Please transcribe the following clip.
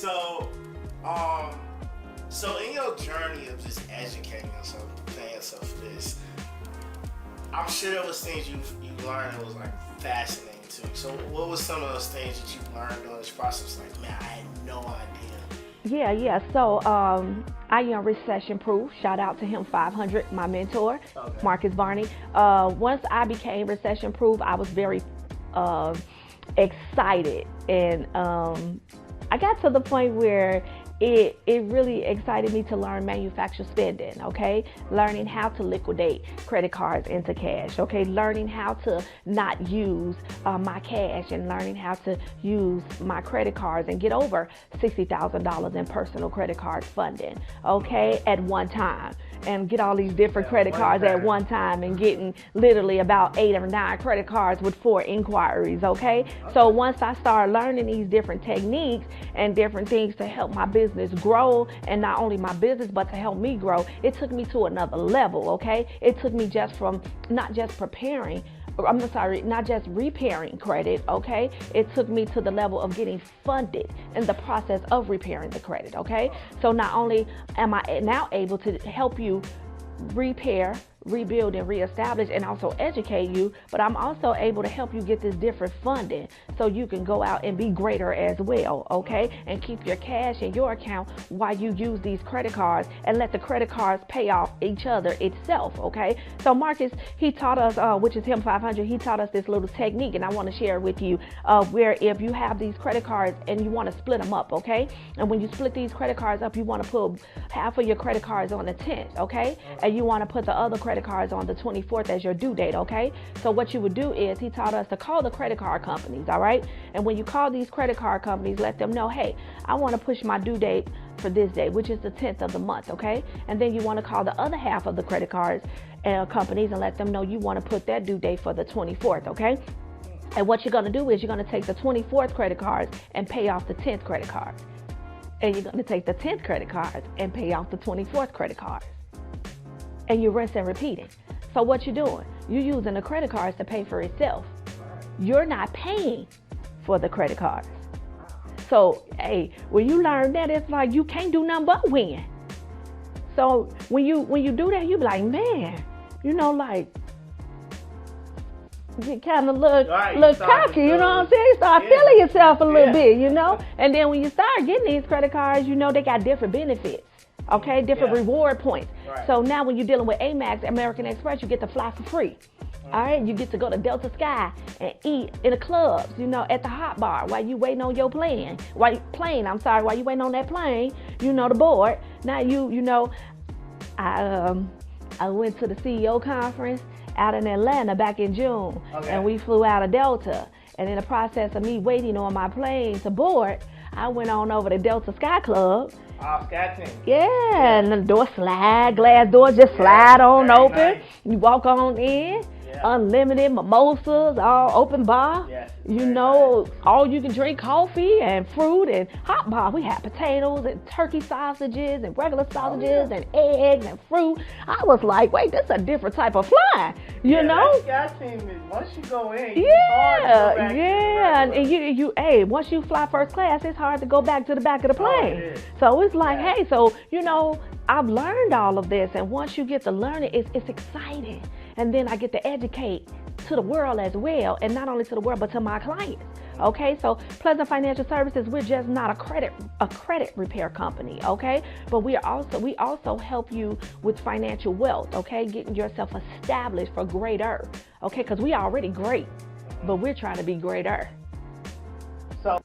So, um, so in your journey of just educating yourself, preparing yourself for this, I'm sure there was things you learned that was like fascinating too. So what was some of those things that you learned during this process? Like, man, I had no idea. Yeah. So I am recession proof. Shout out to him 500, my mentor, Okay. Marcus Barney. Once I became recession proof, I was very excited, and I got to the point where it really excited me to learn manufacturer spending, okay? Learning how to liquidate credit cards into cash, okay? Learning how to not use my cash, and learning how to use my credit cards and get over $60,000 in personal credit card funding, okay, at one time. And get all these different credit cards at one time, and getting literally about 8 or 9 credit cards with 4 inquiries, okay? So once I started learning these different techniques and different things to help my business grow, and not only my business, but to help me grow, it took me to another level, okay? It took me just from not just not just repairing credit, okay? It took me to the level of getting funded in the process of repairing the credit, okay? So not only am I now able to help you repair, rebuild, and reestablish, and also educate you, but I'm also able to help you get this different funding so you can go out and be greater as well, okay? And keep your cash in your account while you use these credit cards, and let the credit cards pay off each other itself, okay? So Marcus, he taught us, which is him 500, he taught us this little technique, and I want to share it with you, where if you have these credit cards and you want to split them up, okay? And when you split these credit cards up, you want to put half of your credit cards on the 10th, okay? And you want to put the other credit cards on the 24th as your due date, okay? So what you would do is, he taught us to call the credit card companies, all right? And when you call these credit card companies, let them know, hey, I want to push my due date for this day, which is the 10th of the month, okay? And then you want to call the other half of the credit cards companies and let them know you want to put that due date for the 24th, okay? And what you're going to do is, you're going to take the 24th credit cards and pay off the 10th credit cards. And you're going to take the 10th credit cards and pay off the 24th credit cards. And you rinse and repeat it. So what you're doing, you're using the credit cards to pay for itself. You're not paying for the credit cards. So, hey, when you learn that, it's like you can't do nothing but win. So when you do that, you be like, man, you know, like, you kind of look cocky, you know what I'm saying? You start feeling yourself a little bit, you know? And then when you start getting these credit cards, you know, they got different benefits. Okay, different reward points. Right. So now when you're dealing with Amex, American Express, you get to fly for free. All right, you get to go to Delta Sky and eat in the clubs, you know, at the hot bar while you waiting on your plane. While you waiting on that plane, you know, the board. Now you know, I went to the CEO conference out in Atlanta back in June, and we flew out of Delta. And in the process of me waiting on my plane to board, I went on over to Delta Sky Club. Sky Team. Yeah, and the door glass door just slide on open. Nice. You walk on in, unlimited mimosas, all open bar. Yes, you know, nice. All you can drink coffee and fruit and hot bar. We had potatoes and turkey sausages and regular sausages and eggs and fruit. I was like, wait, this is a different type of flying, you know? That Sky Team is, once you go in, and you once you fly first class, it's hard to go back to the back of the plane. So it's like, hey, so, you know, I've learned all of this, and once you get to learn it, it's exciting. And then I get to educate to the world as well, and not only to the world, but to my clients. Okay, so Pleasant Financial Services, we're just not a credit repair company, okay? But we also help you with financial wealth, okay? Getting yourself established for greater, okay? Because we are already great, but we're trying to be greater. So